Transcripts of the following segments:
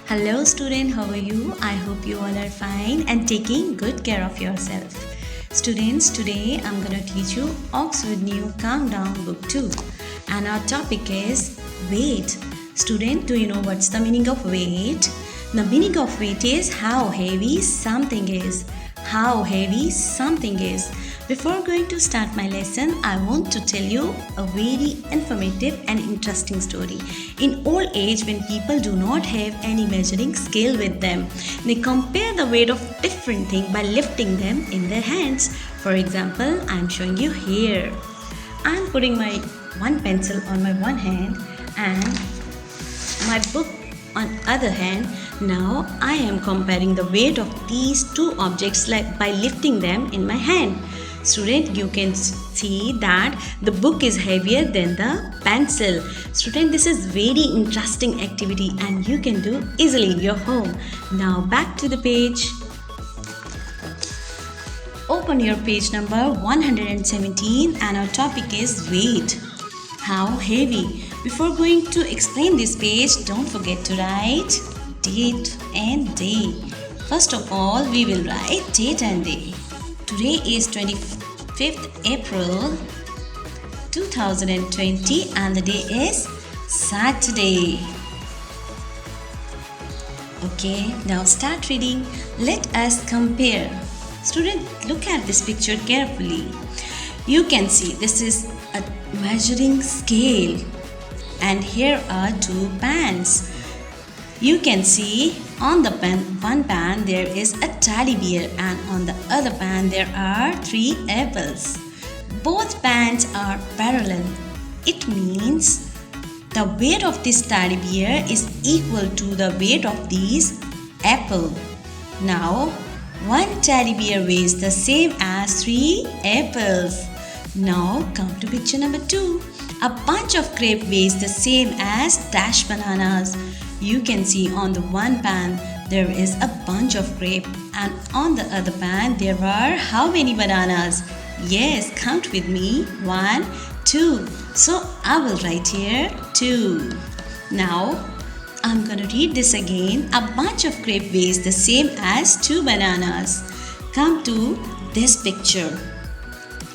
Hello student, how are you? I hope you all are fine and taking good care of yourself. Students, today I'm going to teach you Oxford New Countdown Book 2 and our topic is weight. Student, do you know what's the meaning of weight? The meaning of weight is how heavy something is. How heavy something is. Before going to start my lesson, I want to tell you a very informative and interesting story. In old age, when people do not have any measuring scale with them, they compare the weight of different things by lifting them in their hands. For example, I am showing you here. I am putting my one pencil on my one hand and my book on other hand. Now I am comparing the weight of these two objects by lifting them in my hand. Student, you can see that the book is heavier than the pencil. Student, this is very interesting activity and you can do easily in your home. Now back to the page. Open your page number 117 and our topic is weight. How heavy. Before going to explain this page, don't forget to write date and day. First of all, we will write date and day. Today is 25th April 2020 and the day is Saturday. Okay, now start reading. Let us compare. Student, look at this picture carefully. You can see this is a measuring scale and here are two pans. You can see on the one pan there is a teddy bear and on the other pan there are 3 apples. Both pans are parallel. It means the weight of this teddy bear is equal to the weight of these apple. Now one teddy bear weighs the same as 3 apples. Now come to picture number 2. A bunch of grape weighs the same as dash bananas. You can see on the one pan there is a bunch of grape and on the other pan there are how many bananas? Yes, count with me. 1, 2. So I will write here 2. Now I'm gonna read this again. A bunch of grape weighs the same as 2 bananas. Come to this picture.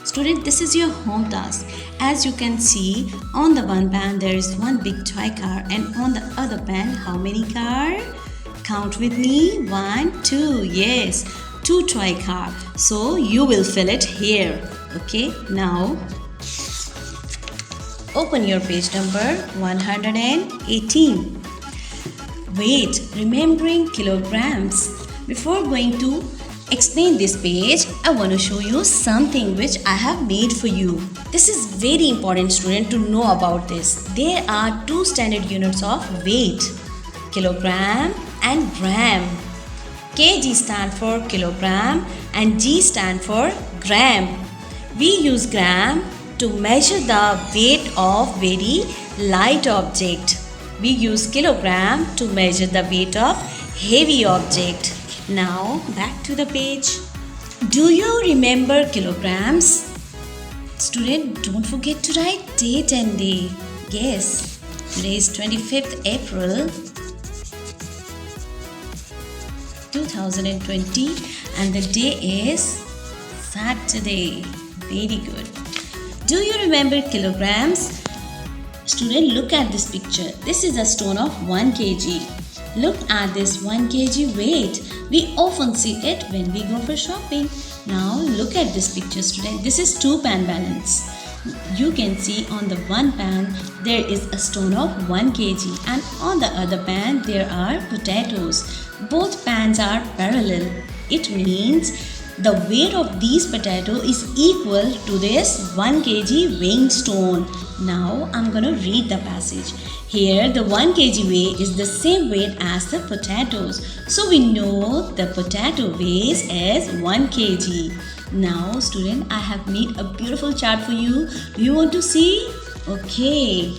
Student, this is your home task. As you can see, on the one pan there is one big toy car and on the other pan how many car? Count with me. 1, 2. Yes, 2 toy car. So you will fill it here. Okay, now open your page number 118. Weight, remembering kilograms. Before going to explain this page, I want to show you something which I have made for you. This is very important, student, to know about this. There are 2 standard units of weight, kilogram and gram. kg stand for kilogram and g stand for gram. We use gram to measure the weight of very light object. We use kilogram to measure the weight of heavy object. Now back to the page. Do you remember kilograms? Student, don't forget to write date and day. Yes, today is 25th April 2020 and the day is Saturday. Very good. Do you remember kilograms? Student, look at this picture. This is a stone of 1 kg. Look at this 1 kg weight. We often see it when we go for shopping. Now look at this picture, student. This is 2 pan balance. You can see on the one pan there is a stone of 1 kg and on the other pan there are potatoes. Both pans are parallel. It means the weight of these potatoes is equal to this 1 kg weighing stone. Now I'm going to read the passage. Here the 1 kg weight is the same weight as the potatoes. So we know the potato weighs as 1 kg. Now student, I have made a beautiful chart for you. Do you want to see? Okay.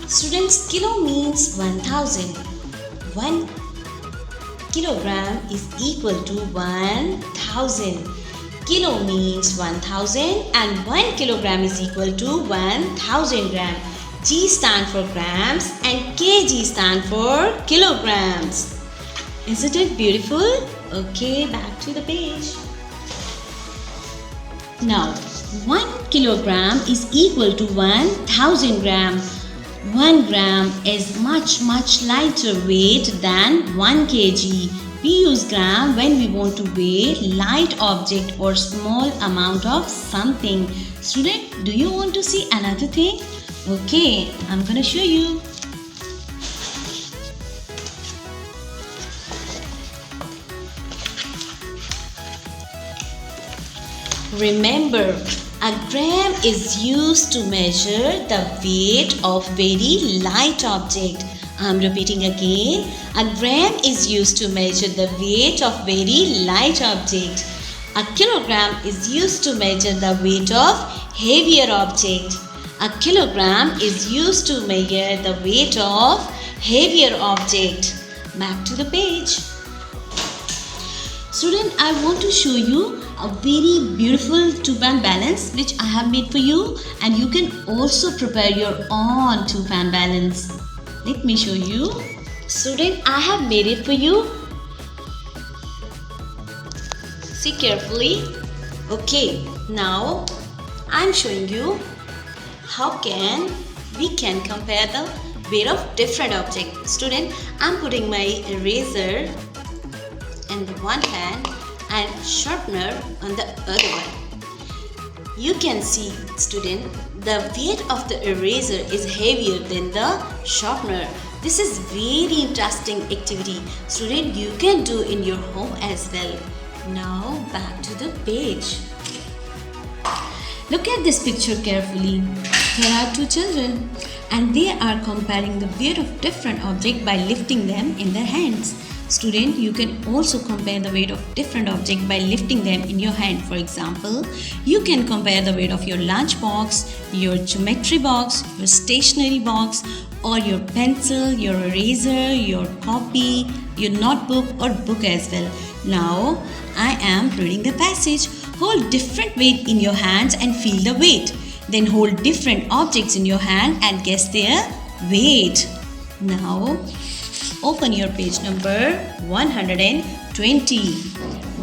Students, kilo means 1000. 1 kilogram is equal to 1000. Kilo means 1000 and 1 kilogram is equal to 1000 gram. G stand for grams and kg stand for kilograms. Isn't it beautiful? Okay, back to the page. Now, 1 kilogram is equal to 1000 gram. 1 gram is much lighter weight than 1 kg. We use gram when we want to weigh light object or small amount of something. Student, do you want to see another thing? Okay, I'm gonna show you. Remember, a gram is used to measure the weight of very light object. I'm repeating again. A gram is used to measure the weight of very light object. A kilogram is used to measure the weight of heavier object. A kilogram is used to measure the weight of heavier object. Back to the page. Student, I want to show you a very beautiful two-pan balance which I have made for you, and you can also prepare your own two-pan balance. Let me show you. Student, I have made it for you. See carefully. Okay, now I am showing you how we can compare the weight of different objects. Student, I am putting my eraser in the one hand and sharpener on the other one. You can see, student, the weight of the eraser is heavier than the sharpener. This is very interesting activity. Student, you can do in your home as well. Now back to the page. Look at this picture carefully. Here are two children and they are comparing the weight of different objects by lifting them in their hands. Student, you can also compare the weight of different objects by lifting them in your hand. For example, you can compare the weight of your lunch box, your geometry box, your stationery box, or your pencil, your eraser, your copy, your notebook or book as well. Now, I am reading the passage. Hold different weight in your hands and feel the weight. Then hold different objects in your hand and guess their weight. Now, open your page number 120.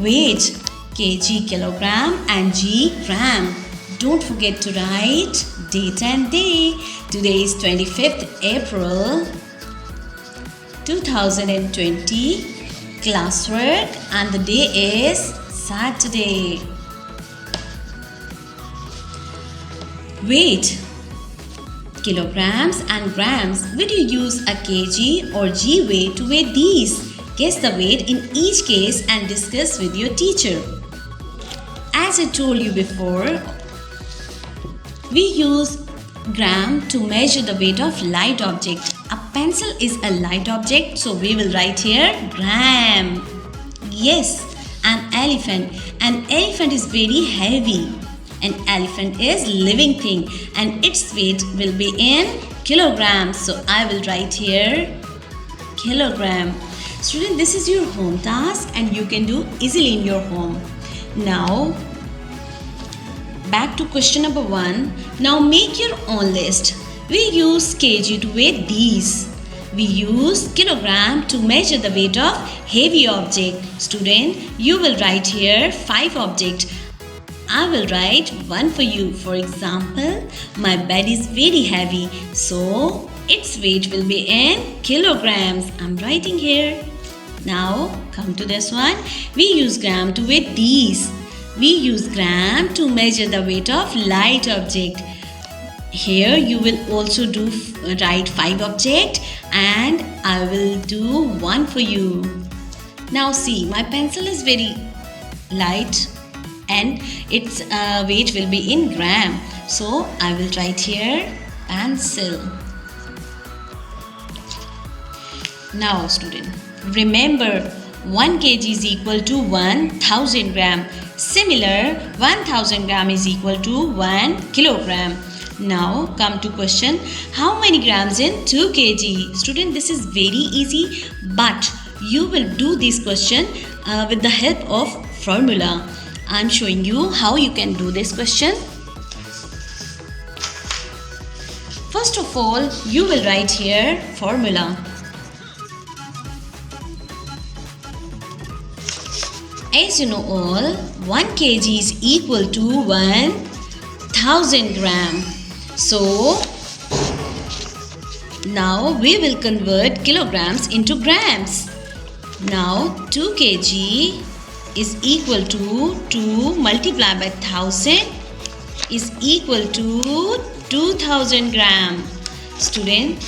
Weight, kg, kilogram and g, gram. Don't forget to write date and day. Today is 25th April 2020. Classwork and the day is Saturday. Weight, kilograms and grams. Will you use a kg or g weight to weigh these? Guess the weight in each case and discuss with your teacher. As I told you before, we use gram to measure the weight of light object. A pencil is a light object, so we will write here gram. Yes, an elephant. An elephant is very heavy. An elephant is living thing and its weight will be in kilograms. So I will write here kilogram. Student, this is your home task and you can do easily in your home. Now, back to question number 1. Now make your own list. We use kg to weigh these. We use kilogram to measure the weight of heavy object. Student, you will write here 5 objects. I will write one for you. For example, my bed is very heavy, so its weight will be in kilograms. I'm writing here. Now come to this one. We use gram to weigh these. We use gram to measure the weight of light object. Here you will also write 5 objects and I will do one for you. Now see, my pencil is very light and its weight will be in gram. So I will write here pencil. Now student, remember 1 kg is equal to 1000 gram. Similar, 1000 gram is equal to 1 kilogram. Now come to question, how many grams in 2 kg? Student, this is very easy, but you will do this question with the help of formula. I'm showing you how you can do this question. First of all, you will write here formula. As you know all, 1 kg is equal to 1000 gram. So, now we will convert kilograms into grams. Now, 2 kg is equal to 2 multiplied by 1000 is equal to 2000 gram. Student,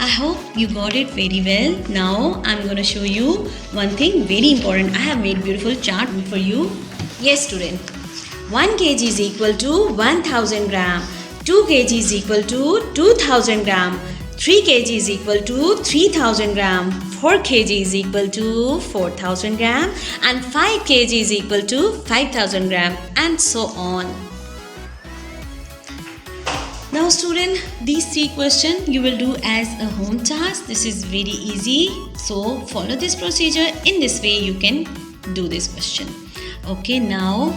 I hope you got it very well. Now I'm going to show you one thing very important. I have made beautiful chart for you. Yes student, 1 kg is equal to 1000 gram, 2 kg is equal to 2000 gram, 3 kg is equal to 3000 gram, 4 kg is equal to 4000 gram and 5 kg is equal to 5000 gram and so on. Now student, these 3 questions you will do as a home task. This is very easy. So follow this procedure. In this way you can do this question. Okay, now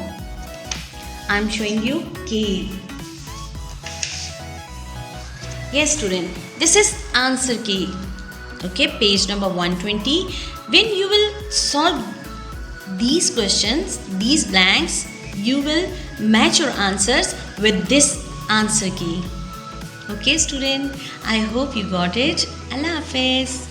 I'm showing you K. Yes student, this is answer key. Okay, page number 120. When you will solve these questions, these blanks, you will match your answers with this answer key. Okay student, I hope you got it. Allah Hafiz.